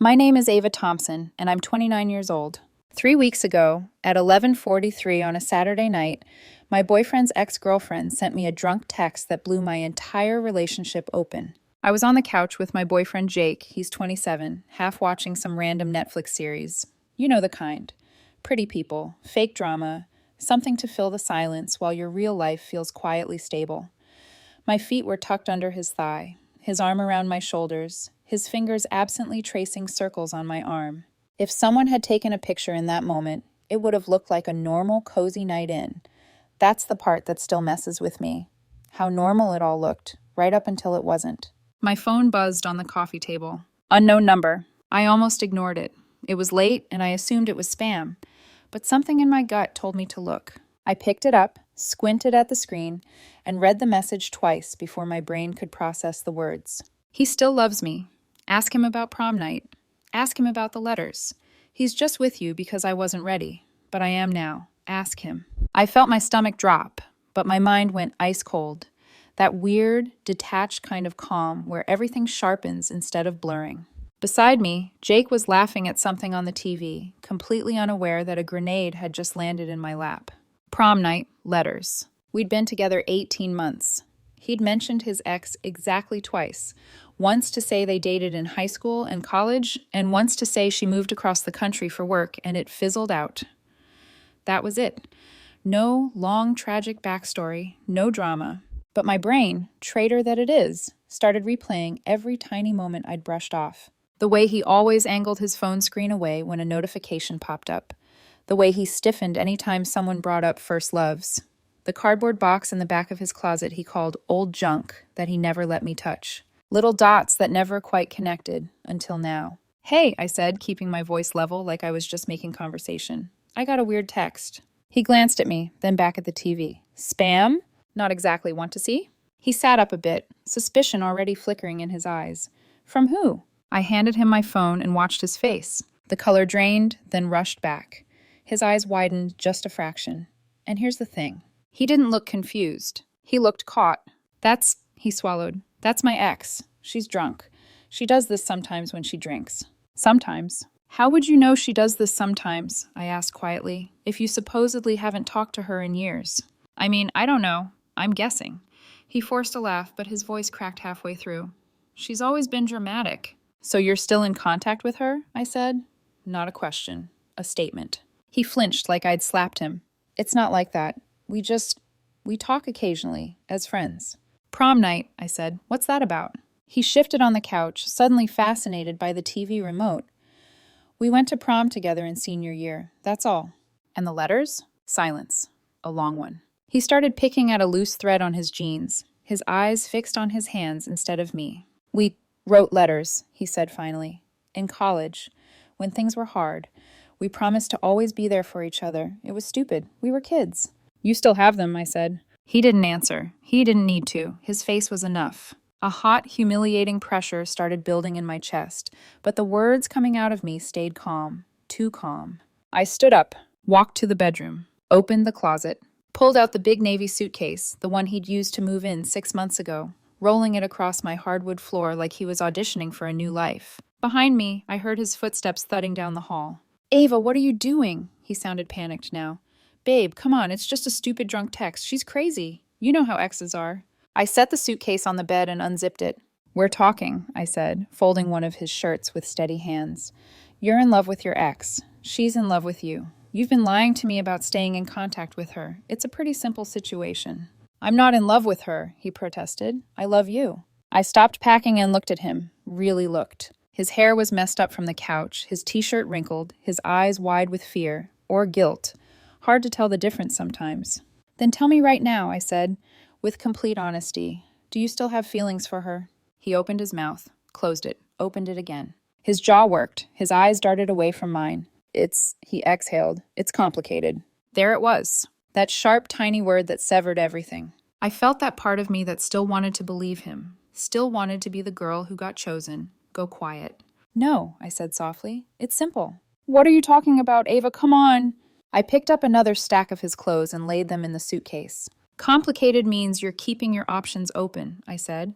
My name is Ava Thompson, and I'm 29 years old. 3 weeks ago, at 11:43 on a Saturday night, my boyfriend's ex-girlfriend sent me a drunk text that blew my entire relationship open. I was on the couch with my boyfriend Jake, he's 27, half watching some random Netflix series. You know the kind. Pretty people, fake drama, something to fill the silence while your real life feels quietly stable. My feet were tucked under his thigh, his arm around my shoulders, his fingers absently tracing circles on my arm. If someone had taken a picture in that moment, it would have looked like a normal, cozy night in. That's the part that still messes with me. How normal it all looked, right up until it wasn't. My phone buzzed on the coffee table. Unknown number. I almost ignored it. It was late, and I assumed it was spam. But something in my gut told me to look. I picked it up, squinted at the screen, and read the message twice before my brain could process the words. He still loves me. Ask him about prom night. Ask him about the letters. He's just with you because I wasn't ready, but I am now. Ask him. I felt my stomach drop, but my mind went ice cold. That weird, detached kind of calm where everything sharpens instead of blurring. Beside me, Jake was laughing at something on the TV, completely unaware that a grenade had just landed in my lap. Prom night, letters. We'd been together 18 months. He'd mentioned his ex exactly twice. Once to say they dated in high school and college, and once to say she moved across the country for work and it fizzled out. That was it. No long, tragic backstory, no drama. But my brain, traitor that it is, started replaying every tiny moment I'd brushed off. The way he always angled his phone screen away when a notification popped up. The way he stiffened anytime someone brought up first loves. The cardboard box in the back of his closet he called old junk that he never let me touch. Little dots that never quite connected, until now. Hey, I said, keeping my voice level like I was just making conversation. I got a weird text. He glanced at me, then back at the TV. Spam? Not exactly want to see? He sat up a bit, suspicion already flickering in his eyes. From who? I handed him my phone and watched his face. The color drained, then rushed back. His eyes widened just a fraction. And here's the thing. He didn't look confused. He looked caught. He swallowed. That's my ex. She's drunk. She does this sometimes when she drinks. Sometimes. How would you know she does this sometimes? I asked quietly, if you supposedly haven't talked to her in years. I mean, I don't know. I'm guessing. He forced a laugh, but his voice cracked halfway through. She's always been dramatic. So you're still in contact with her? I said. Not a question. A statement. He flinched like I'd slapped him. It's not like that. We talk occasionally, as friends. Prom night, I said. What's that about? He shifted on the couch, suddenly fascinated by the TV remote. We went to prom together in senior year, that's all. And the letters? Silence. A long one. He started picking at a loose thread on his jeans, his eyes fixed on his hands instead of me. We wrote letters, he said finally. In college, when things were hard, we promised to always be there for each other. It was stupid. We were kids. You still have them, I said. He didn't answer. He didn't need to. His face was enough. A hot, humiliating pressure started building in my chest, but the words coming out of me stayed calm. Too calm. I stood up, walked to the bedroom, opened the closet, pulled out the big navy suitcase, the one he'd used to move in 6 months ago, rolling it across my hardwood floor like he was auditioning for a new life. Behind me, I heard his footsteps thudding down the hall. Ava, what are you doing? He sounded panicked now. Babe, come on, it's just a stupid drunk text. She's crazy. You know how exes are. I set the suitcase on the bed and unzipped it. We're talking, I said, folding one of his shirts with steady hands. You're in love with your ex. She's in love with you. You've been lying to me about staying in contact with her. It's a pretty simple situation. I'm not in love with her, he protested. I love you. I stopped packing and looked at him. Really looked. His hair was messed up from the couch, his t-shirt wrinkled, his eyes wide with fear, or guilt. Hard to tell the difference sometimes. Then tell me right now, I said, with complete honesty. Do you still have feelings for her? He opened his mouth, closed it, opened it again. His jaw worked. His eyes darted away from mine. He exhaled. It's complicated. There it was. That sharp, tiny word that severed everything. I felt that part of me that still wanted to believe him, still wanted to be the girl who got chosen, go quiet. No, I said softly. It's simple. What are you talking about, Ava? Come on. I picked up another stack of his clothes and laid them in the suitcase. Complicated means you're keeping your options open, I said.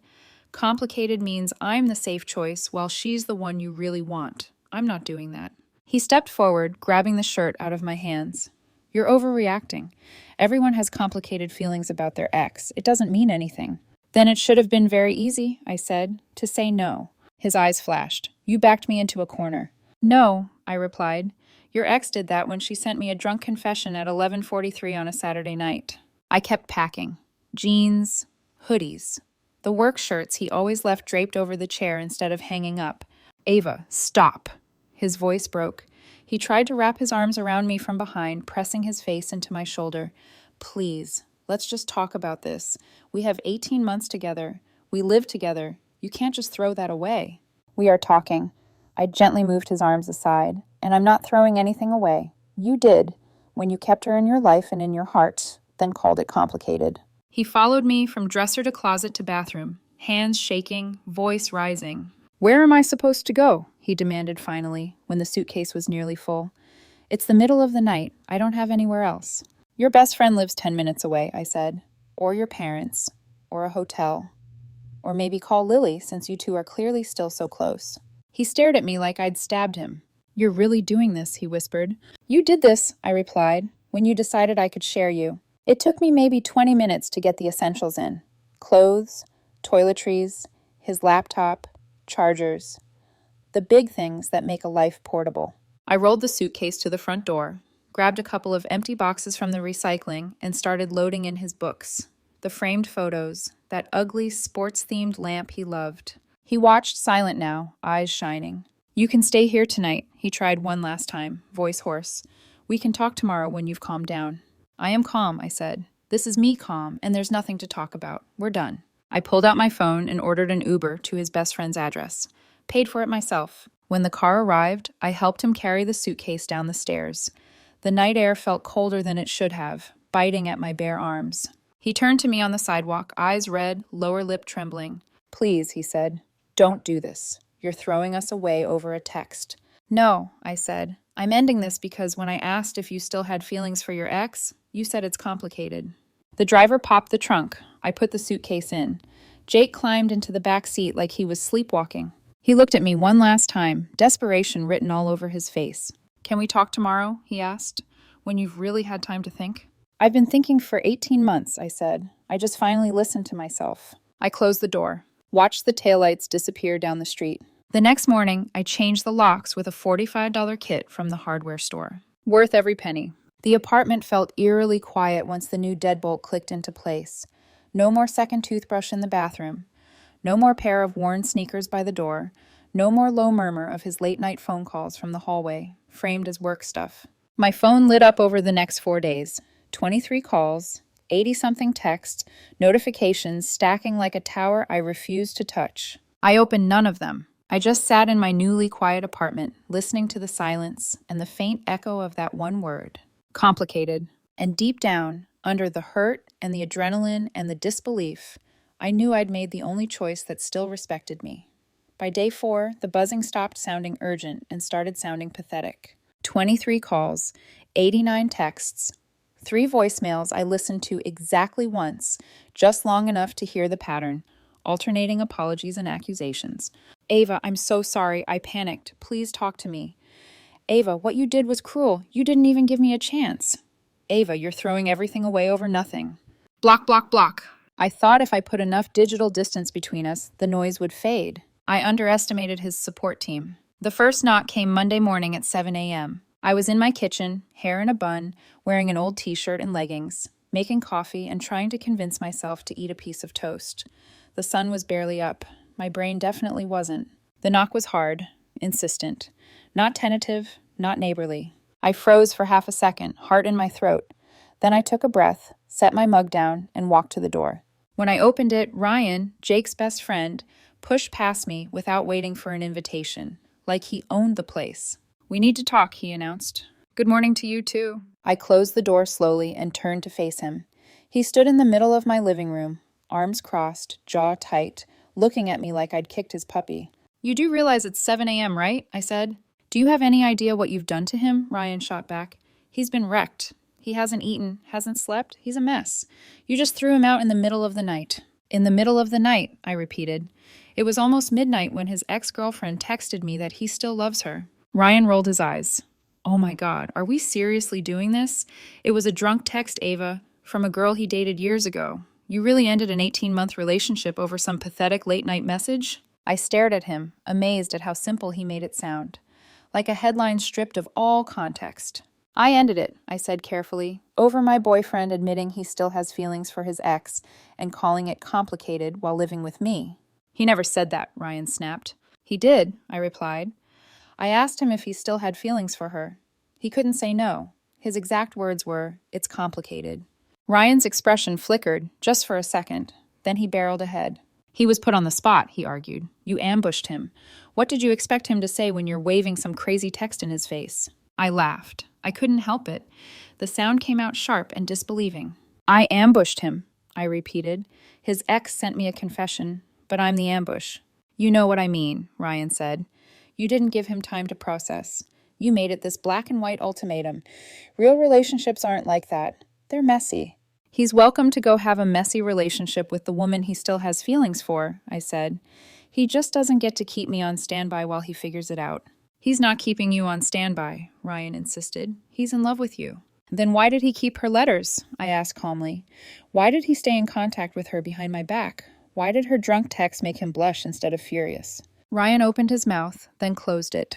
Complicated means I'm the safe choice while she's the one you really want. I'm not doing that. He stepped forward, grabbing the shirt out of my hands. You're overreacting. Everyone has complicated feelings about their ex. It doesn't mean anything. Then it should have been very easy, I said, to say no. His eyes flashed. You backed me into a corner. No, I replied. Your ex did that when she sent me a drunk confession at 11:43 on a Saturday night. I kept packing. Jeans, hoodies. The work shirts he always left draped over the chair instead of hanging up. Ava, stop. His voice broke. He tried to wrap his arms around me from behind, pressing his face into my shoulder. Please, let's just talk about this. We have 18 months together. We live together. You can't just throw that away. We are talking. I gently moved his arms aside, and I'm not throwing anything away. You did, when you kept her in your life and in your heart, then called it complicated. He followed me from dresser to closet to bathroom, hands shaking, voice rising. Where am I supposed to go? He demanded finally, when the suitcase was nearly full. It's the middle of the night. I don't have anywhere else. Your best friend lives 10 minutes away, I said. Or your parents. Or a hotel. Or maybe call Lily, since you two are clearly still so close. He stared at me like I'd stabbed him. You're really doing this, he whispered. You did this, I replied, when you decided I could share you. It took me maybe 20 minutes to get the essentials in. Clothes, toiletries, his laptop, chargers. The big things that make a life portable. I rolled the suitcase to the front door, grabbed a couple of empty boxes from the recycling, and started loading in his books. The framed photos, that ugly sports-themed lamp he loved. He watched silent now, eyes shining. You can stay here tonight, he tried one last time, voice hoarse. We can talk tomorrow when you've calmed down. I am calm, I said. This is me calm, and there's nothing to talk about. We're done. I pulled out my phone and ordered an Uber to his best friend's address. Paid for it myself. When the car arrived, I helped him carry the suitcase down the stairs. The night air felt colder than it should have, biting at my bare arms. He turned to me on the sidewalk, eyes red, lower lip trembling. Please, he said, don't do this. You're throwing us away over a text. No, I said. I'm ending this because when I asked if you still had feelings for your ex, you said it's complicated. The driver popped the trunk. I put the suitcase in. Jake climbed into the back seat like he was sleepwalking. He looked at me one last time, desperation written all over his face. Can we talk tomorrow? He asked, when you've really had time to think. I've been thinking for 18 months, I said. I just finally listened to myself. I closed the door, watched the taillights disappear down the street. The next morning, I changed the locks with a $45 kit from the hardware store. Worth every penny. The apartment felt eerily quiet once the new deadbolt clicked into place. No more second toothbrush in the bathroom. No more pair of worn sneakers by the door. No more low murmur of his late-night phone calls from the hallway, framed as work stuff. My phone lit up over the next 4 days. 23 calls, 80-something texts, notifications stacking like a tower I refused to touch. I opened none of them. I just sat in my newly quiet apartment, listening to the silence and the faint echo of that one word. Complicated. And deep down, under the hurt and the adrenaline and the disbelief, I knew I'd made the only choice that still respected me. By day 4, the buzzing stopped sounding urgent and started sounding pathetic. 23 calls, 89 texts, 3 voicemails I listened to exactly once, just long enough to hear the pattern, alternating apologies and accusations. Ava, I'm so sorry. I panicked. Please talk to me. Ava, what you did was cruel. You didn't even give me a chance. Ava, you're throwing everything away over nothing. Block, block, block. I thought if I put enough digital distance between us, the noise would fade. I underestimated his support team. The first knock came Monday morning at 7 a.m. I was in my kitchen, hair in a bun, wearing an old t-shirt and leggings, making coffee and trying to convince myself to eat a piece of toast. The sun was barely up. My brain definitely wasn't. The knock was hard, insistent. Not tentative, not neighborly. I froze for half a second, heart in my throat. Then I took a breath, set my mug down, and walked to the door. When I opened it, Ryan, Jake's best friend, pushed past me without waiting for an invitation, like he owned the place. We need to talk, he announced. Good morning to you, too. I closed the door slowly and turned to face him. He stood in the middle of my living room, arms crossed, jaw tight, looking at me like I'd kicked his puppy. You do realize it's 7 a.m., right? I said. Do you have any idea what you've done to him? Ryan shot back. He's been wrecked. He hasn't eaten, hasn't slept. He's a mess. You just threw him out in the middle of the night. In the middle of the night, I repeated. It was almost midnight when his ex-girlfriend texted me that he still loves her. Ryan rolled his eyes. Oh my God, are we seriously doing this? It was a drunk text, Ava, from a girl he dated years ago. You really ended an 18-month relationship over some pathetic late-night message? I stared at him, amazed at how simple he made it sound. Like a headline stripped of all context. I ended it, I said carefully, over my boyfriend admitting he still has feelings for his ex and calling it complicated while living with me. He never said that, Ryan snapped. He did, I replied. I asked him if he still had feelings for her. He couldn't say no. His exact words were, "It's complicated." Ryan's expression flickered, just for a second. Then he barreled ahead. He was put on the spot, he argued. You ambushed him. What did you expect him to say when you're waving some crazy text in his face? I laughed. I couldn't help it. The sound came out sharp and disbelieving. I ambushed him, I repeated. His ex sent me a confession, but I'm the ambush. You know what I mean, Ryan said. You didn't give him time to process. You made it this black and white ultimatum. Real relationships aren't like that. They're messy. He's welcome to go have a messy relationship with the woman he still has feelings for, I said. He just doesn't get to keep me on standby while he figures it out. He's not keeping you on standby, Ryan insisted. He's in love with you. Then why did he keep her letters? I asked calmly. Why did he stay in contact with her behind my back? Why did her drunk text make him blush instead of furious? Ryan opened his mouth, then closed it.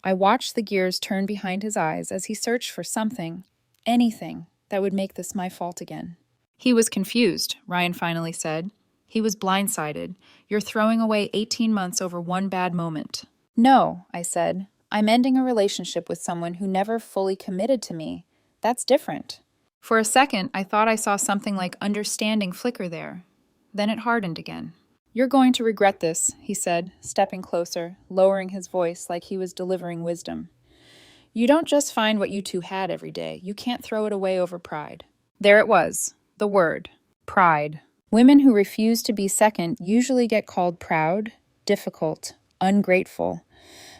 I watched the gears turn behind his eyes as he searched for something, anything, that would make this my fault again. He was confused, Ryan finally said. He was blindsided. You're throwing away 18 months over one bad moment. No, I said. I'm ending a relationship with someone who never fully committed to me. That's different. For a second, I thought I saw something like understanding flicker there. Then it hardened again. You're going to regret this, he said, stepping closer, lowering his voice like he was delivering wisdom. You don't just find what you two had every day. You can't throw it away over pride. There it was, the word, pride. Women who refuse to be second usually get called proud, difficult, ungrateful.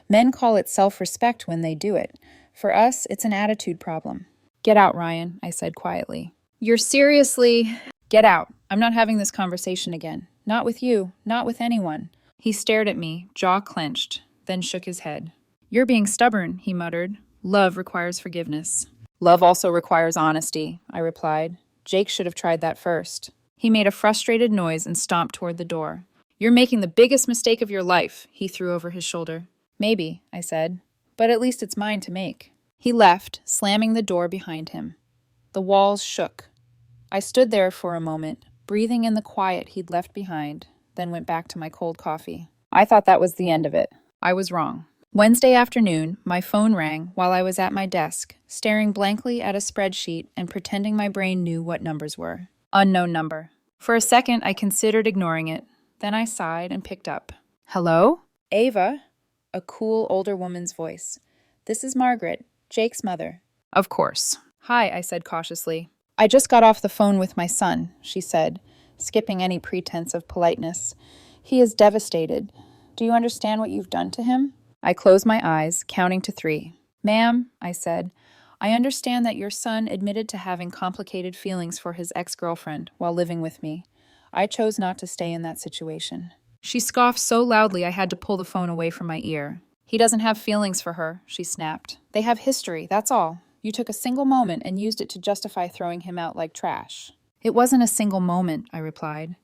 Men call it self-respect when they do it. For us, it's an attitude problem. Get out, Ryan, I said quietly. You're seriously... Get out. I'm not having this conversation again. Not with you, not with anyone. He stared at me, jaw clenched, then shook his head. You're being stubborn, he muttered. Love requires forgiveness. Love also requires honesty, I replied. Jake should have tried that first. He made a frustrated noise and stomped toward the door. You're making the biggest mistake of your life, he threw over his shoulder. Maybe, I said, but at least it's mine to make. He left, slamming the door behind him. The walls shook. I stood there for a moment, breathing in the quiet he'd left behind, then went back to my cold coffee. I thought that was the end of it. I was wrong. Wednesday afternoon, my phone rang while I was at my desk, staring blankly at a spreadsheet and pretending my brain knew what numbers were. Unknown number. For a second, I considered ignoring it. Then I sighed and picked up. Hello? Ava? A cool, older woman's voice. This is Margaret, Jake's mother. Of course. Hi, I said cautiously. I just got off the phone with my son, she said, skipping any pretense of politeness. He is devastated. Do you understand what you've done to him? I closed my eyes, counting to 3. Ma'am, I said, I understand that your son admitted to having complicated feelings for his ex-girlfriend while living with me. I chose not to stay in that situation. She scoffed so loudly I had to pull the phone away from my ear. He doesn't have feelings for her, she snapped. They have history, that's all. You took a single moment and used it to justify throwing him out like trash. It wasn't a single moment, I replied.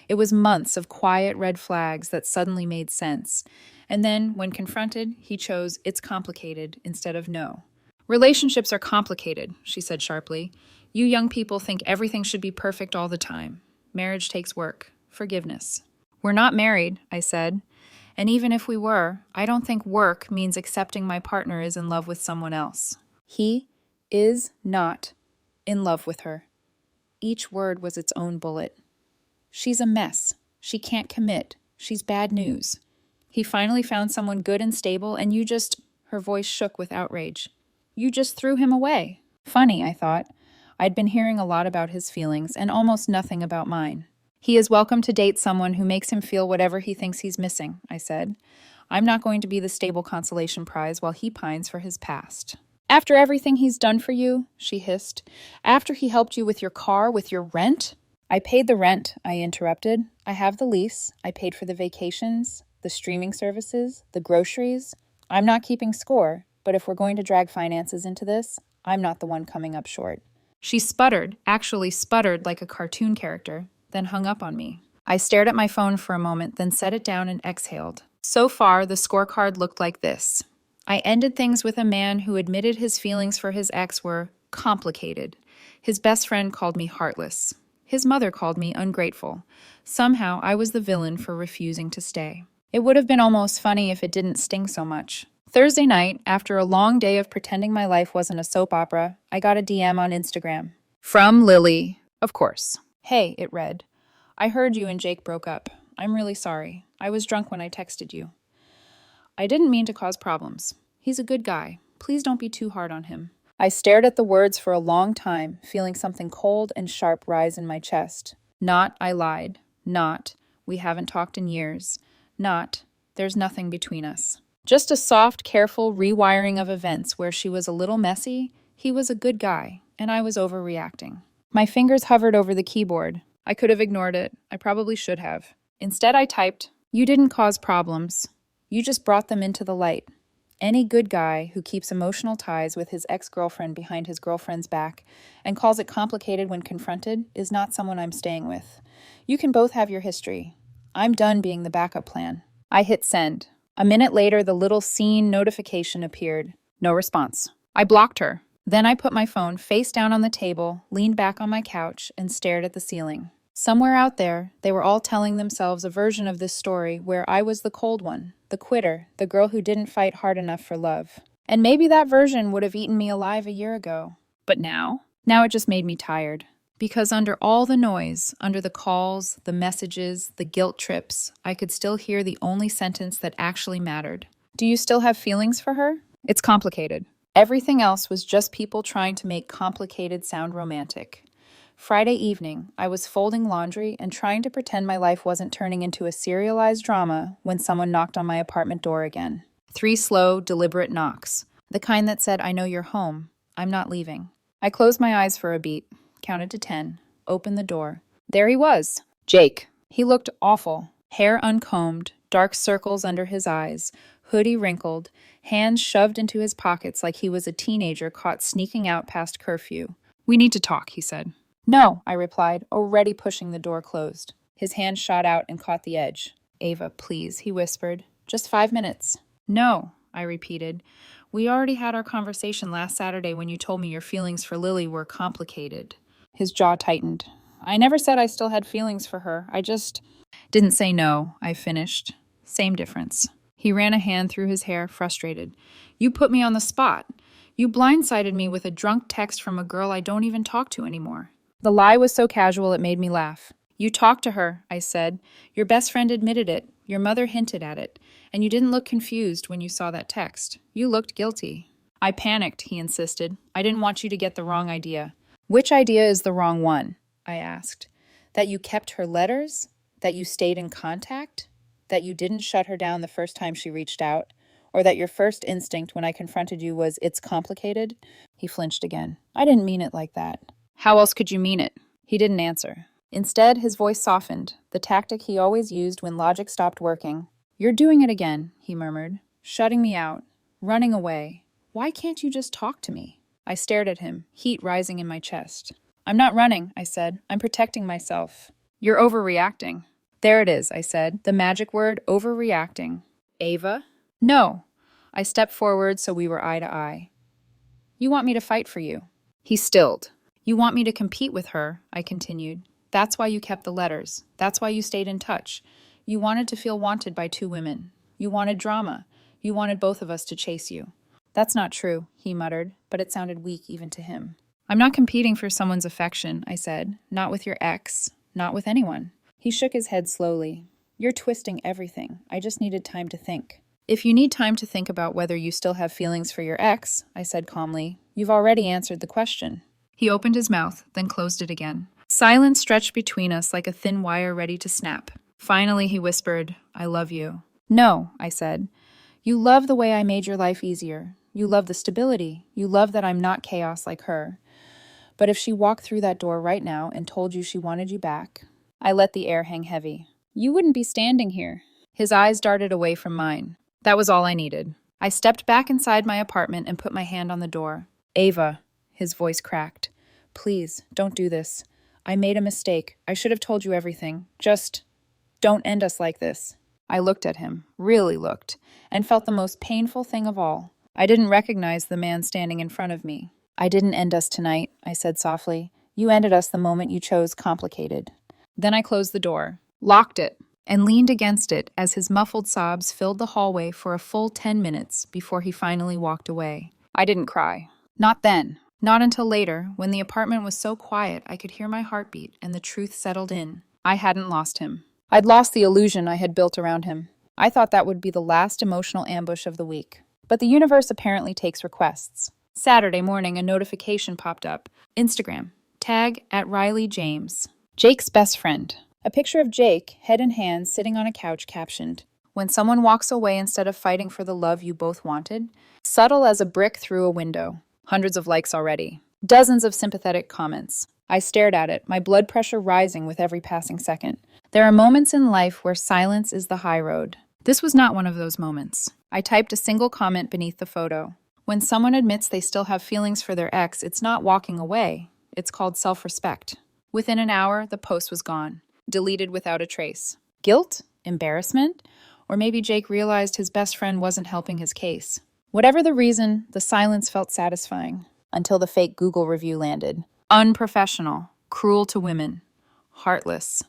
It was months of quiet red flags that suddenly made sense. And then, when confronted, he chose "it's complicated" instead of "no." Relationships are complicated, she said sharply. You young people think everything should be perfect all the time. Marriage takes work, forgiveness. We're not married, I said. And even if we were, I don't think work means accepting my partner is in love with someone else. He is not in love with her. Each word was its own bullet. She's a mess. She can't commit. She's bad news. He finally found someone good and stable, and you just... Her voice shook with outrage. You just threw him away. Funny, I thought. I'd been hearing a lot about his feelings, and almost nothing about mine. He is welcome to date someone who makes him feel whatever he thinks he's missing, I said. I'm not going to be the stable consolation prize while he pines for his past. After everything he's done for you, she hissed. After he helped you with your car, with your rent? I paid the rent, I interrupted. I have the lease. I paid for the vacations, the streaming services, the groceries. I'm not keeping score, but if we're going to drag finances into this, I'm not the one coming up short. She sputtered, actually sputtered like a cartoon character, then hung up on me. I stared at my phone for a moment, then set it down and exhaled. So far, the scorecard looked like this. I ended things with a man who admitted his feelings for his ex were complicated. His best friend called me heartless. His mother called me ungrateful. Somehow, I was the villain for refusing to stay. It would have been almost funny if it didn't sting so much. Thursday night, after a long day of pretending my life wasn't a soap opera, I got a DM on Instagram. From Lily. Of course. Hey, it read. I heard you and Jake broke up. I'm really sorry. I was drunk when I texted you. I didn't mean to cause problems. He's a good guy. Please don't be too hard on him. I stared at the words for a long time, feeling something cold and sharp rise in my chest. Not, I lied. Not, we haven't talked in years. Not, there's nothing between us. Just a soft, careful rewiring of events where she was a little messy, he was a good guy, and I was overreacting. My fingers hovered over the keyboard. I could have ignored it. I probably should have. Instead, I typed, "You didn't cause problems. You just brought them into the light. Any good guy who keeps emotional ties with his ex-girlfriend behind his girlfriend's back and calls it complicated when confronted is not someone I'm staying with. You can both have your history. I'm done being the backup plan." I hit send. A minute later, the little seen notification appeared. No response. I blocked her. Then I put my phone face down on the table, leaned back on my couch, and stared at the ceiling. Somewhere out there, they were all telling themselves a version of this story where I was the cold one, the quitter, the girl who didn't fight hard enough for love. And maybe that version would have eaten me alive a year ago. But now? Now it just made me tired. Because under all the noise, under the calls, the messages, the guilt trips, I could still hear the only sentence that actually mattered. Do you still have feelings for her? It's complicated. Everything else was just people trying to make complicated sound romantic. Friday evening, I was folding laundry and trying to pretend my life wasn't turning into a serialized drama when someone knocked on my apartment door again. 3 slow, deliberate knocks. The kind that said, "I know you're home. I'm not leaving." I closed my eyes for a beat, counted to 10, opened the door. There he was. Jake. He looked awful. Hair uncombed, dark circles under his eyes, hoodie wrinkled, hands shoved into his pockets like he was a teenager caught sneaking out past curfew. "We need to talk," he said. "No," I replied, already pushing the door closed. His hand shot out and caught the edge. "Ava, please," he whispered. "Just 5 minutes." "No," I repeated. "We already had our conversation last Saturday when you told me your feelings for Lily were complicated." His jaw tightened. "I never said I still had feelings for her. I just..." "Didn't say no," I finished. "Same difference." He ran a hand through his hair, frustrated. "You put me on the spot. You blindsided me with a drunk text from a girl I don't even talk to anymore." The lie was so casual it made me laugh. "You talked to her," I said. "Your best friend admitted it. Your mother hinted at it. And you didn't look confused when you saw that text. You looked guilty." "I panicked," he insisted. "I didn't want you to get the wrong idea." "Which idea is the wrong one?" I asked. "That you kept her letters? That you stayed in contact? That you didn't shut her down the first time she reached out? Or that your first instinct when I confronted you was, 'It's complicated'?" He flinched again. "I didn't mean it like that." "How else could you mean it?" He didn't answer. Instead, his voice softened, the tactic he always used when logic stopped working. "You're doing it again," he murmured. "Shutting me out. Running away. Why can't you just talk to me?" I stared at him, heat rising in my chest. "I'm not running," I said. "I'm protecting myself." "You're overreacting." "There it is," I said. "The magic word, overreacting." "Ava?" "No." I stepped forward so we were eye to eye. "You want me to fight for you." He stilled. "You want me to compete with her," I continued. "That's why you kept the letters. That's why you stayed in touch. You wanted to feel wanted by 2 women. You wanted drama. You wanted both of us to chase you." "That's not true," he muttered, but it sounded weak even to him. "I'm not competing for someone's affection," I said. "Not with your ex. Not with anyone." He shook his head slowly. "You're twisting everything. I just needed time to think." "If you need time to think about whether you still have feelings for your ex," I said calmly, "you've already answered the question." He opened his mouth, then closed it again. Silence stretched between us like a thin wire ready to snap. Finally, he whispered, "I love you." "No," I said. "You love the way I made your life easier. You love the stability. You love that I'm not chaos like her. But if she walked through that door right now and told you she wanted you back, I let the air hang heavy. You wouldn't be standing here. His eyes darted away from mine. That was all I needed. I stepped back inside my apartment and put my hand on the door. Ava, his voice cracked. Please, don't do this. I made a mistake. I should have told you everything. Just don't end us like this. I looked at him, really looked, and felt the most painful thing of all. I didn't recognize the man standing in front of me. I didn't end us tonight, I said softly. You ended us the moment you chose complicated. Then I closed the door, locked it, and leaned against it as his muffled sobs filled the hallway for a full 10 minutes before he finally walked away. I didn't cry. Not then. Not until later, when the apartment was so quiet I could hear my heartbeat and the truth settled in. I hadn't lost him. I'd lost the illusion I had built around him. I thought that would be the last emotional ambush of the week. But the universe apparently takes requests. Saturday morning, a notification popped up. Instagram. Tag @RileyJames. Jake's best friend. A picture of Jake, head in hand, sitting on a couch captioned, "When someone walks away instead of fighting for the love you both wanted." Subtle as a brick through a window. Hundreds of likes already. Dozens of sympathetic comments. I stared at it, my blood pressure rising with every passing second. There are moments in life where silence is the high road. This was not one of those moments. I typed a single comment beneath the photo. When someone admits they still have feelings for their ex, it's not walking away. It's called self-respect. Within an hour, the post was gone, deleted without a trace. Guilt? Embarrassment? Or maybe Jake realized his best friend wasn't helping his case. Whatever the reason, the silence felt satisfying, until the fake Google review landed. Unprofessional, cruel to women, heartless.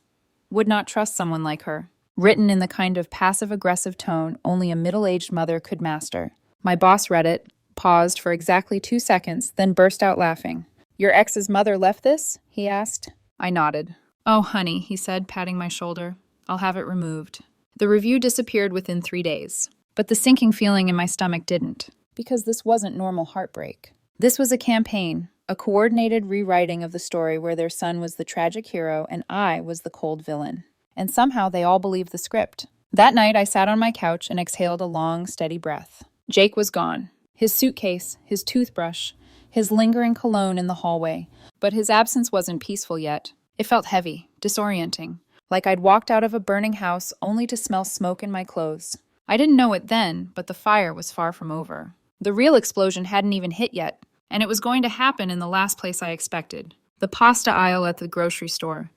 Would not trust someone like her. Written in the kind of passive-aggressive tone only a middle-aged mother could master. My boss read it, paused for exactly 2 seconds, then burst out laughing. "Your ex's mother left this?" he asked. I nodded. "Oh, honey," he said, patting my shoulder. "I'll have it removed." The review disappeared within 3 days. But the sinking feeling in my stomach didn't. Because this wasn't normal heartbreak. This was a campaign, a coordinated rewriting of the story where their son was the tragic hero and I was the cold villain. And somehow they all believed the script. That night I sat on my couch and exhaled a long, steady breath. Jake was gone. His suitcase, his toothbrush, his lingering cologne in the hallway. But his absence wasn't peaceful yet. It felt heavy, disorienting, like I'd walked out of a burning house only to smell smoke in my clothes. I didn't know it then, but the fire was far from over. The real explosion hadn't even hit yet, and it was going to happen in the last place I expected, the pasta aisle at the grocery store.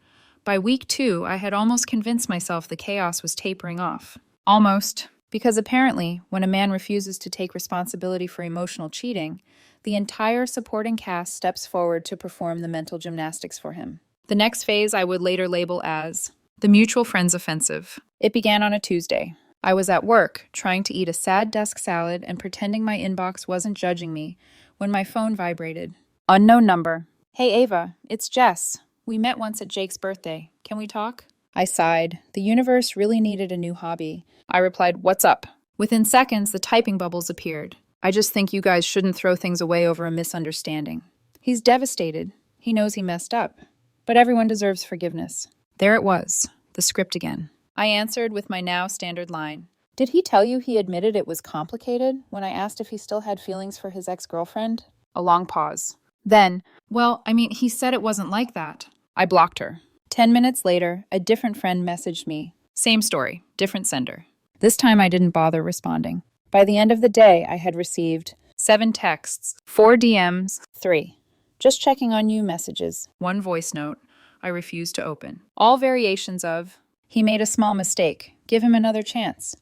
By week 2, I had almost convinced myself the chaos was tapering off. Almost, because apparently, when a man refuses to take responsibility for emotional cheating, the entire supporting cast steps forward to perform the mental gymnastics for him. The next phase I would later label as the mutual friends offensive. It began on a Tuesday. I was at work, trying to eat a sad desk salad and pretending my inbox wasn't judging me, when my phone vibrated. Unknown number. "Hey Ava, it's Jess. We met once at Jake's birthday. Can we talk?" I sighed. The universe really needed a new hobby. I replied, "What's up?" Within seconds, the typing bubbles appeared. "I just think you guys shouldn't throw things away over a misunderstanding." He's devastated. He knows he messed up. But everyone deserves forgiveness. There it was, the script again. I answered with my now standard line. "Did he tell you he admitted it was complicated when I asked if he still had feelings for his ex-girlfriend?" A long pause. Then, "Well, I mean, he said it wasn't like that." I blocked her. 10 minutes later, a different friend messaged me. Same story, different sender. This time I didn't bother responding. By the end of the day, I had received 7 texts, 4 DMs, 3. "Just checking on you" messages, 1 voice note I refused to open. All variations of, "He made a small mistake. Give him another chance.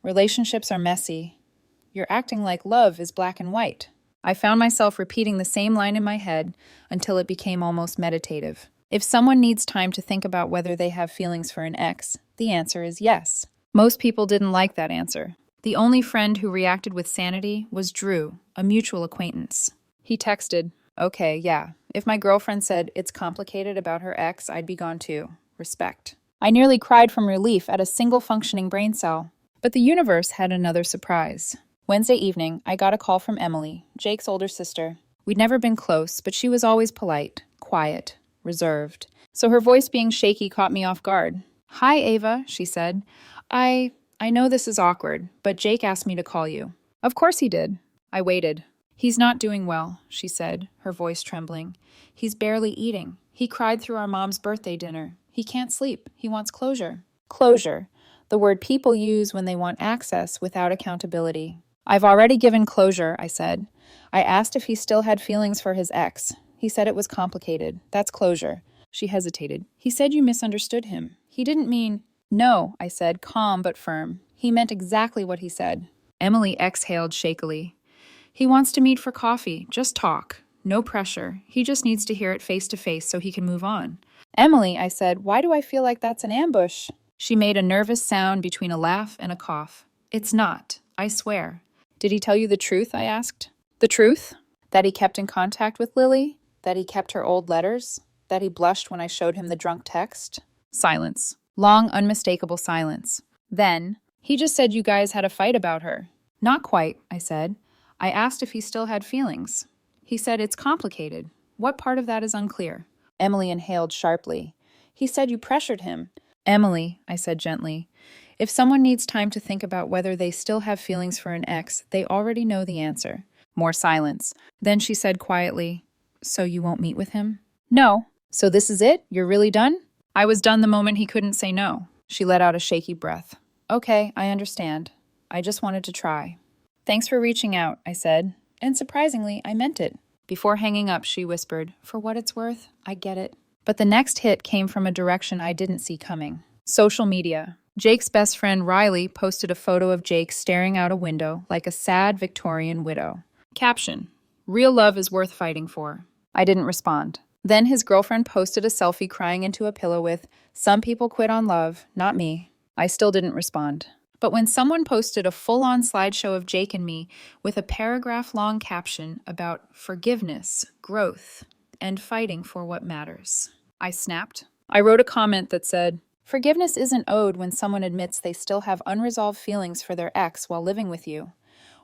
Relationships are messy. You're acting like love is black and white." I found myself repeating the same line in my head until it became almost meditative. If someone needs time to think about whether they have feelings for an ex, the answer is yes. Most people didn't like that answer. The only friend who reacted with sanity was Drew, a mutual acquaintance. He texted, "Okay, yeah. If my girlfriend said it's complicated about her ex, I'd be gone too. Respect." I nearly cried from relief at a single functioning brain cell. But the universe had another surprise. Wednesday evening, I got a call from Emily, Jake's older sister. We'd never been close, but she was always polite, quiet, reserved. So her voice being shaky caught me off guard. "Hi, Ava," she said. I know this is awkward, but Jake asked me to call you." "Of course he did." I waited. He's not doing well, she said, her voice trembling. He's barely eating. He cried through our mom's birthday dinner. He can't sleep. He wants closure. Closure, the word people use when they want access without accountability. I've already given closure, I said. I asked if he still had feelings for his ex. He said it was complicated. That's closure. She hesitated. He said you misunderstood him. He didn't mean... No, I said, calm but firm. He meant exactly what he said. Emily exhaled shakily. He wants to meet for coffee. Just talk. No pressure. He just needs to hear it face to face so he can move on. Emily, I said, why do I feel like that's an ambush? She made a nervous sound between a laugh and a cough. It's not. I swear. Did he tell you the truth? I asked. The truth? That he kept in contact with Lily? That he kept her old letters? That he blushed when I showed him the drunk text? Silence. Long, unmistakable silence. Then, he just said you guys had a fight about her. Not quite, I said. I asked if he still had feelings. He said it's complicated. What part of that is unclear? Emily inhaled sharply. He said you pressured him. Emily, I said gently, if someone needs time to think about whether they still have feelings for an ex, they already know the answer. More silence. Then she said quietly, so you won't meet with him? No. So this is it? You're really done? I was done the moment he couldn't say no. She let out a shaky breath. Okay, I understand. I just wanted to try. Thanks for reaching out, I said. And surprisingly, I meant it. Before hanging up, she whispered, for what it's worth, I get it. But the next hit came from a direction I didn't see coming. Social media. Jake's best friend Riley posted a photo of Jake staring out a window like a sad Victorian widow. Caption, real love is worth fighting for. I didn't respond. Then his girlfriend posted a selfie crying into a pillow with, some people quit on love, not me. I still didn't respond. But when someone posted a full-on slideshow of Jake and me with a paragraph-long caption about forgiveness, growth, and fighting for what matters, I snapped. I wrote a comment that said, forgiveness isn't owed when someone admits they still have unresolved feelings for their ex while living with you.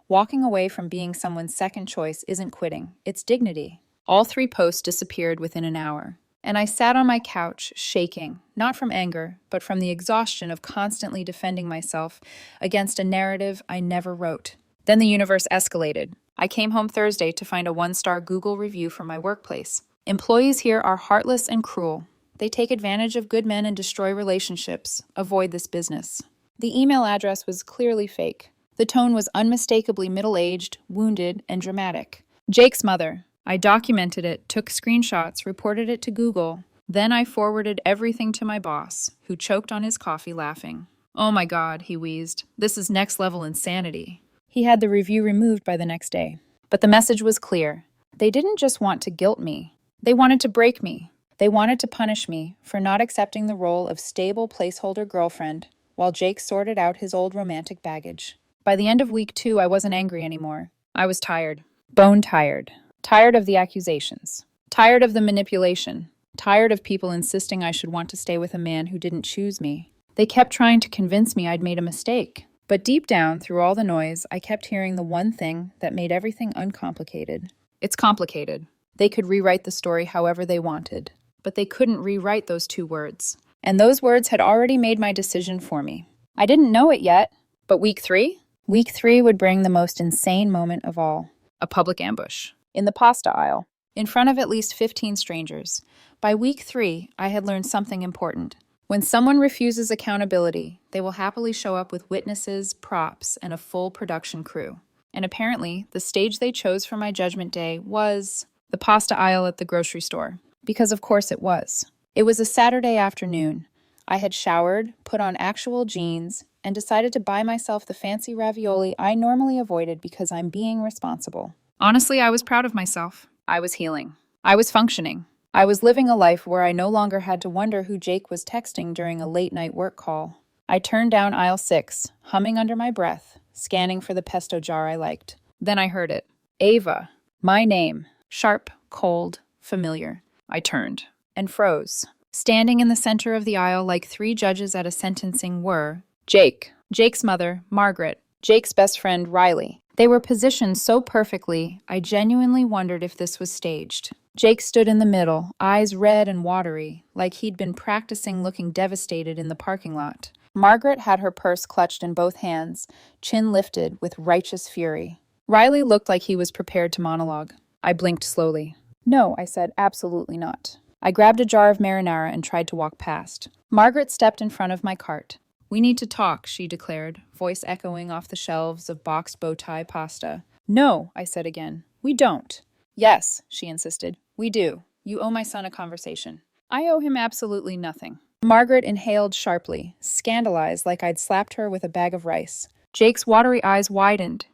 Walking away from being someone's second choice isn't quitting, it's dignity. All 3 posts disappeared within an hour, and I sat on my couch, shaking, not from anger, but from the exhaustion of constantly defending myself against a narrative I never wrote. Then the universe escalated. I came home Thursday to find a 1-star Google review from my workplace. Employees here are heartless and cruel. They take advantage of good men and destroy relationships. Avoid this business. The email address was clearly fake. The tone was unmistakably middle-aged, wounded, and dramatic. Jake's mother. I documented it, took screenshots, reported it to Google. Then I forwarded everything to my boss, who choked on his coffee laughing. Oh my God, he wheezed. This is next-level insanity. He had the review removed by the next day. But the message was clear. They didn't just want to guilt me. They wanted to break me. They wanted to punish me for not accepting the role of stable placeholder girlfriend while Jake sorted out his old romantic baggage. By the end of week 2, I wasn't angry anymore. I was tired. Bone tired. Tired of the accusations. Tired of the manipulation. Tired of people insisting I should want to stay with a man who didn't choose me. They kept trying to convince me I'd made a mistake. But deep down, through all the noise, I kept hearing the one thing that made everything uncomplicated. It's complicated. They could rewrite the story however they wanted. But they couldn't rewrite those 2 words. And those words had already made my decision for me. I didn't know it yet, but week 3? Week 3 would bring the most insane moment of all. A public ambush. In the pasta aisle. In front of at least 15 strangers. By week 3, I had learned something important. When someone refuses accountability, they will happily show up with witnesses, props, and a full production crew. And apparently, the stage they chose for my judgment day was the pasta aisle at the grocery store. Because of course it was. It was a Saturday afternoon. I had showered, put on actual jeans, and decided to buy myself the fancy ravioli I normally avoided because I'm being responsible. Honestly, I was proud of myself. I was healing. I was functioning. I was living a life where I no longer had to wonder who Jake was texting during a late-night work call. I turned down aisle 6, humming under my breath, scanning for the pesto jar I liked. Then I heard it. Ava. My name. Sharp, cold, familiar. I turned and froze. Standing in the center of the aisle like 3 judges at a sentencing were Jake, Jake's mother, Margaret, Jake's best friend, Riley. They were positioned so perfectly, I genuinely wondered if this was staged. Jake stood in the middle, eyes red and watery, like he'd been practicing looking devastated in the parking lot. Margaret had her purse clutched in both hands, chin lifted with righteous fury. Riley looked like he was prepared to monologue. I blinked slowly. No, I said, absolutely not. I grabbed a jar of marinara and tried to walk past. Margaret stepped in front of my cart. We need to talk, she declared, voice echoing off the shelves of boxed bow tie pasta. No, I said again. We don't. Yes, she insisted. We do. You owe my son a conversation. I owe him absolutely nothing. Margaret inhaled sharply, scandalized like I'd slapped her with a bag of rice. Jake's watery eyes widened.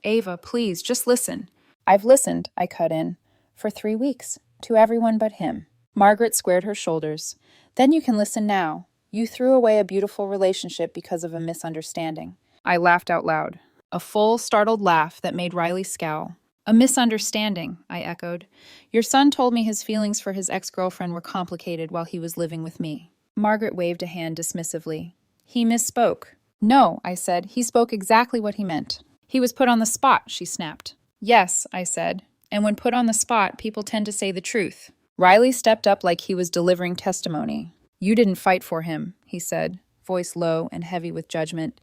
Ava, please, just listen. I've listened, I cut in, for 3 weeks, to everyone but him. Margaret squared her shoulders. Then you can listen now. You threw away a beautiful relationship because of a misunderstanding. I laughed out loud. A full, startled laugh that made Riley scowl. A misunderstanding, I echoed. Your son told me his feelings for his ex-girlfriend were complicated while he was living with me. Margaret waved a hand dismissively. He misspoke. No, I said. He spoke exactly what he meant. He was put on the spot, she snapped. Yes, I said. And when put on the spot, people tend to say the truth. Riley stepped up like he was delivering testimony. You didn't fight for him, he said, voice low and heavy with judgment.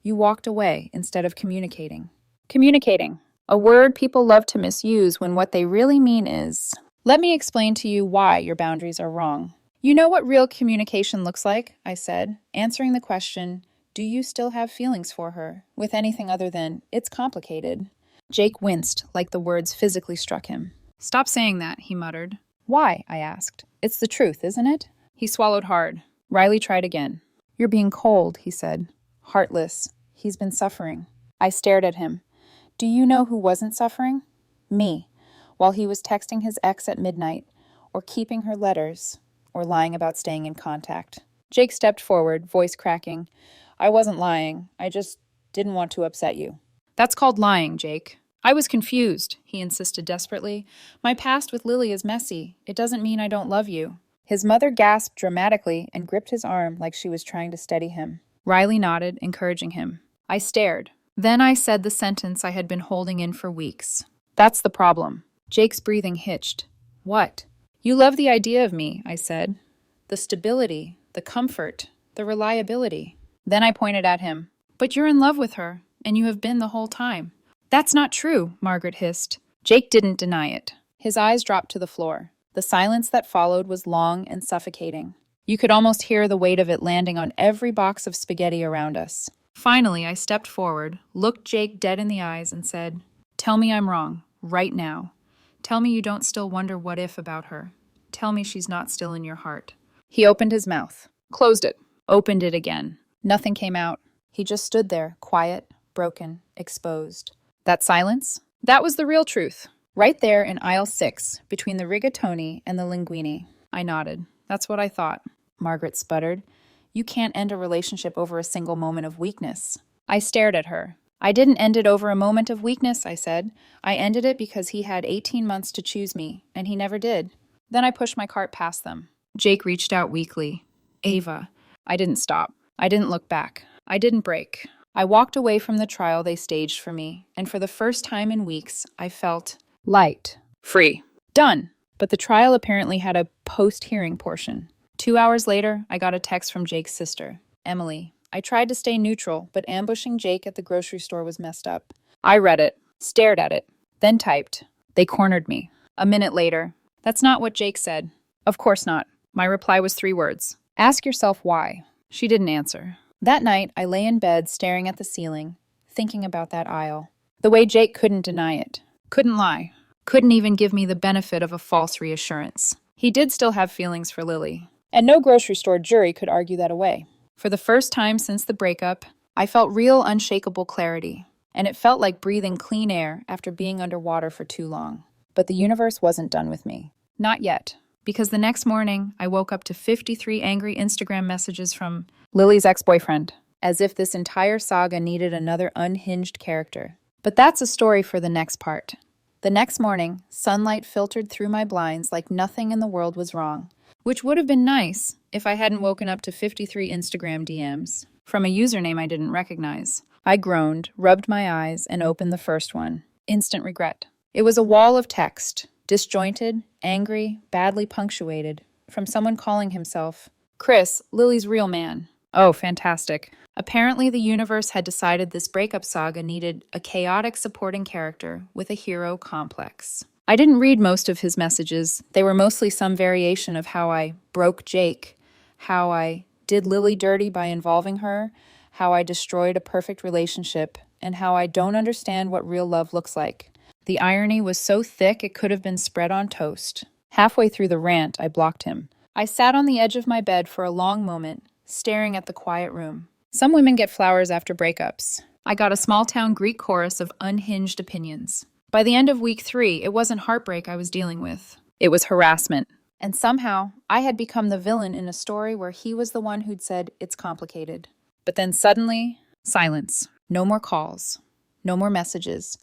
You walked away instead of communicating. Communicating. A word people love to misuse when what they really mean is, let me explain to you why your boundaries are wrong. You know what real communication looks like, I said, answering the question, do you still have feelings for her, with anything other than, it's complicated. Jake winced like the words physically struck him. Stop saying that, he muttered. Why? I asked. It's the truth, isn't it? He swallowed hard. Riley tried again. You're being cold, he said. Heartless. He's been suffering. I stared at him. Do you know who wasn't suffering? Me. While he was texting his ex at midnight, or keeping her letters, or lying about staying in contact. Jake stepped forward, voice cracking. I wasn't lying. I just didn't want to upset you. That's called lying, Jake. I was confused, he insisted desperately. My past with Lily is messy. It doesn't mean I don't love you. His mother gasped dramatically and gripped his arm like she was trying to steady him. Riley nodded, encouraging him. I stared. Then I said the sentence I had been holding in for weeks. That's the problem. Jake's breathing hitched. What? You love the idea of me, I said. The stability, the comfort, the reliability. Then I pointed at him. But you're in love with her, and you have been the whole time. That's not true, Margaret hissed. Jake didn't deny it. His eyes dropped to the floor. The silence that followed was long and suffocating. You could almost hear the weight of it landing on every box of spaghetti around us. Finally, I stepped forward, looked Jake dead in the eyes, and said, Tell me I'm wrong, right now. Tell me you don't still wonder what if about her. Tell me she's not still in your heart. He opened his mouth, closed it, opened it again. Nothing came out. He just stood there, quiet, broken, exposed. That silence? That was the real truth. Right there in aisle 6, between the rigatoni and the linguine. I nodded. That's what I thought. Margaret sputtered. You can't end a relationship over a single moment of weakness. I stared at her. I didn't end it over a moment of weakness, I said. I ended it because he had 18 months to choose me, and he never did. Then I pushed my cart past them. Jake reached out weakly. Ava. I didn't stop. I didn't look back. I didn't break. I walked away from the trial they staged for me, and for the first time in weeks, I felt light. Free. Done. But the trial apparently had a post-hearing portion. 2 hours later, I got a text from Jake's sister, Emily. I tried to stay neutral, but ambushing Jake at the grocery store was messed up. I read it, stared at it, then typed. They cornered me. A minute later, that's not what Jake said. Of course not. My reply was 3 words. Ask yourself why. She didn't answer. That night, I lay in bed staring at the ceiling, thinking about that aisle. The way Jake couldn't deny it. Couldn't lie. Couldn't even give me the benefit of a false reassurance. He did still have feelings for Lily. And no grocery store jury could argue that away. For the first time since the breakup, I felt real unshakable clarity, and it felt like breathing clean air after being underwater for too long. But the universe wasn't done with me. Not yet, because the next morning, I woke up to 53 angry Instagram messages from Lily's ex-boyfriend, as if this entire saga needed another unhinged character. But that's a story for the next part. The next morning, sunlight filtered through my blinds like nothing in the world was wrong. Which would have been nice if I hadn't woken up to 53 Instagram DMs from a username I didn't recognize. I groaned, rubbed my eyes, and opened the first one. Instant regret. It was a wall of text, disjointed, angry, badly punctuated, from someone calling himself Chris, Lily's real man. Oh, fantastic. Apparently, the universe had decided this breakup saga needed a chaotic supporting character with a hero complex. I didn't read most of his messages. They were mostly some variation of how I broke Jake, how I did Lily dirty by involving her, how I destroyed a perfect relationship, and how I don't understand what real love looks like. The irony was so thick it could have been spread on toast. Halfway through the rant, I blocked him. I sat on the edge of my bed for a long moment, staring at the quiet room. Some women get flowers after breakups. I got a small town Greek chorus of unhinged opinions. By the end of week 3, it wasn't heartbreak I was dealing with. It was harassment. And somehow, I had become the villain in a story where he was the one who'd said, it's complicated. But then suddenly, silence. No more calls. No more messages.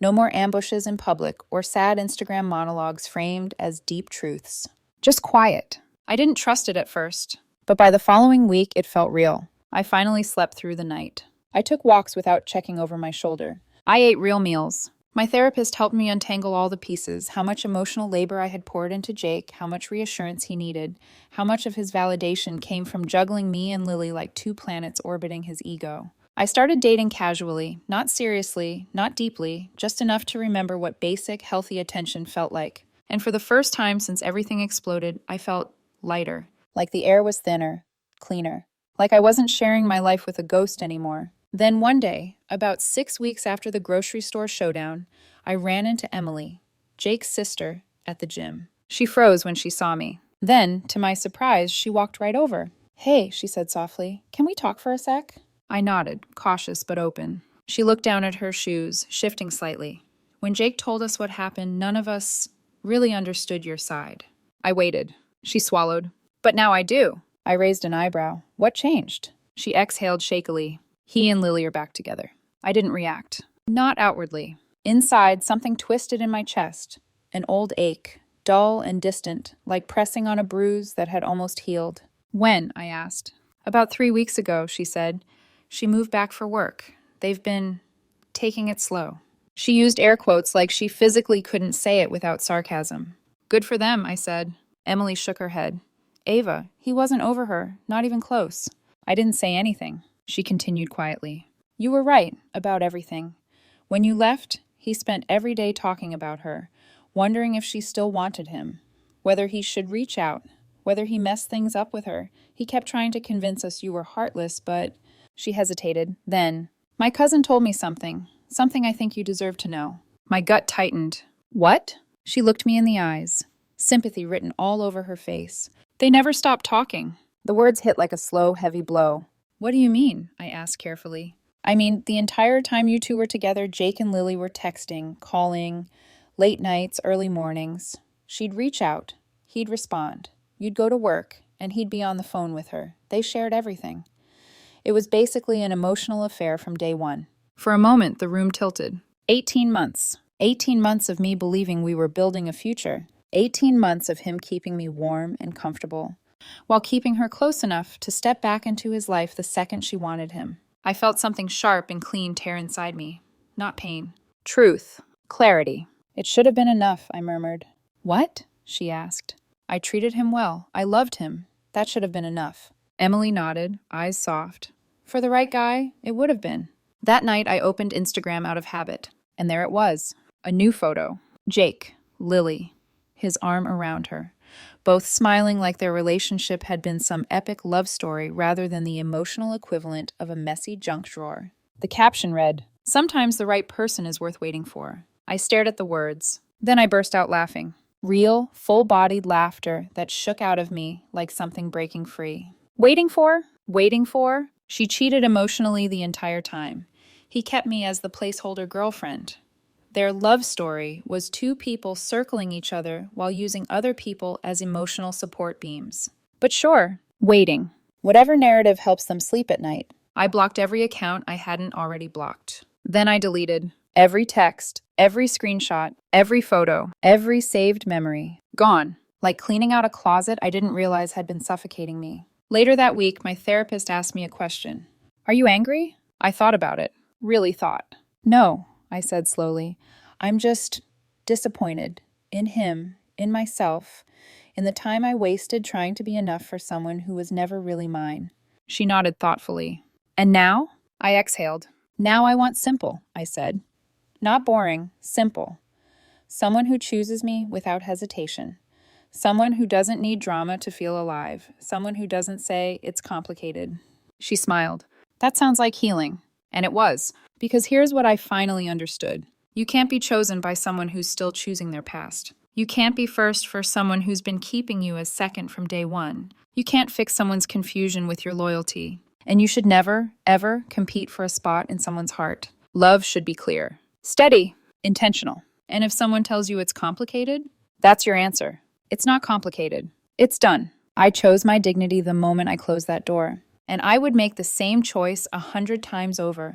No more ambushes in public or sad Instagram monologues framed as deep truths. Just quiet. I didn't trust it at first, but by the following week, it felt real. I finally slept through the night. I took walks without checking over my shoulder. I ate real meals. My therapist helped me untangle all the pieces, how much emotional labor I had poured into Jake, how much reassurance he needed, how much of his validation came from juggling me and Lily like two planets orbiting his ego. I started dating casually, not seriously, not deeply, just enough to remember what basic, healthy attention felt like. And for the first time since everything exploded, I felt lighter, like the air was thinner, cleaner, like I wasn't sharing my life with a ghost anymore. Then one day, about 6 weeks after the grocery store showdown, I ran into Emily, Jake's sister, at the gym. She froze when she saw me. Then, to my surprise, she walked right over. "Hey," she said softly, "can we talk for a sec?" I nodded, cautious but open. She looked down at her shoes, shifting slightly. "When Jake told us what happened, none of us really understood your side." I waited. She swallowed. "But now I do." I raised an eyebrow. "What changed?" She exhaled shakily. "He and Lily are back together." I didn't react. Not outwardly. Inside, something twisted in my chest. An old ache, dull and distant, like pressing on a bruise that had almost healed. "When?" I asked. "About 3 weeks ago," she said. "She moved back for work. They've been taking it slow." She used air quotes like she physically couldn't say it without sarcasm. "Good for them," I said. Emily shook her head. "Ava, he wasn't over her, not even close." I didn't say anything. She continued quietly. "You were right about everything. When you left, he spent every day talking about her, wondering if she still wanted him, whether he should reach out, whether he messed things up with her. He kept trying to convince us you were heartless, but—" She hesitated. Then, "My cousin told me something I think you deserve to know." My gut tightened. "What?" She looked me in the eyes, sympathy written all over her face. "They never stopped talking." The words hit like a slow, heavy blow. "What do you mean?" I asked carefully. "I mean, the entire time you two were together, Jake and Lily were texting, calling, late nights, early mornings. She'd reach out. He'd respond. You'd go to work, and he'd be on the phone with her. They shared everything. It was basically an emotional affair from day one." For a moment, the room tilted. 18 months. 18 months of me believing we were building a future. 18 months of him keeping me warm and comfortable, while keeping her close enough to step back into his life the second she wanted him. I felt something sharp and clean tear inside me. Not pain. Truth. Clarity. "It should have been enough," I murmured. "What?" she asked. "I treated him well. I loved him. That should have been enough." Emily nodded, eyes soft. "For the right guy, it would have been." That night, I opened Instagram out of habit, and there it was. A new photo. Jake, Lily, his arm around her, both smiling like their relationship had been some epic love story rather than the emotional equivalent of a messy junk drawer. The caption read, "Sometimes the right person is worth waiting for." I stared at the words. Then I burst out laughing. Real, full-bodied laughter that shook out of me like something breaking free. Waiting for? Waiting for? She cheated emotionally the entire time. He kept me as the placeholder girlfriend. Their love story was two people circling each other while using other people as emotional support beams. But sure, waiting. Whatever narrative helps them sleep at night. I blocked every account I hadn't already blocked. Then I deleted every text, every screenshot, every photo, every saved memory. Gone. Like cleaning out a closet I didn't realize had been suffocating me. Later that week, my therapist asked me a question. "Are you angry?" I thought about it. Really thought. "No," I said slowly. "I'm just disappointed. In him, in myself, in the time I wasted trying to be enough for someone who was never really mine. She nodded thoughtfully. And now? I exhaled. Now I want simple, I said. Not boring, simple. Someone who chooses me without hesitation. Someone who doesn't need drama to feel alive. Someone who doesn't say, it's complicated. She smiled. That sounds like healing. And it was, because here's what I finally understood. You can't be chosen by someone who's still choosing their past. You can't be first for someone who's been keeping you as second from day one. You can't fix someone's confusion with your loyalty. And you should never, ever compete for a spot in someone's heart. Love should be clear, steady, intentional. And if someone tells you it's complicated, that's your answer. It's not complicated. It's done. I chose my dignity the moment I closed that door. And I would make the same choice 100 times over.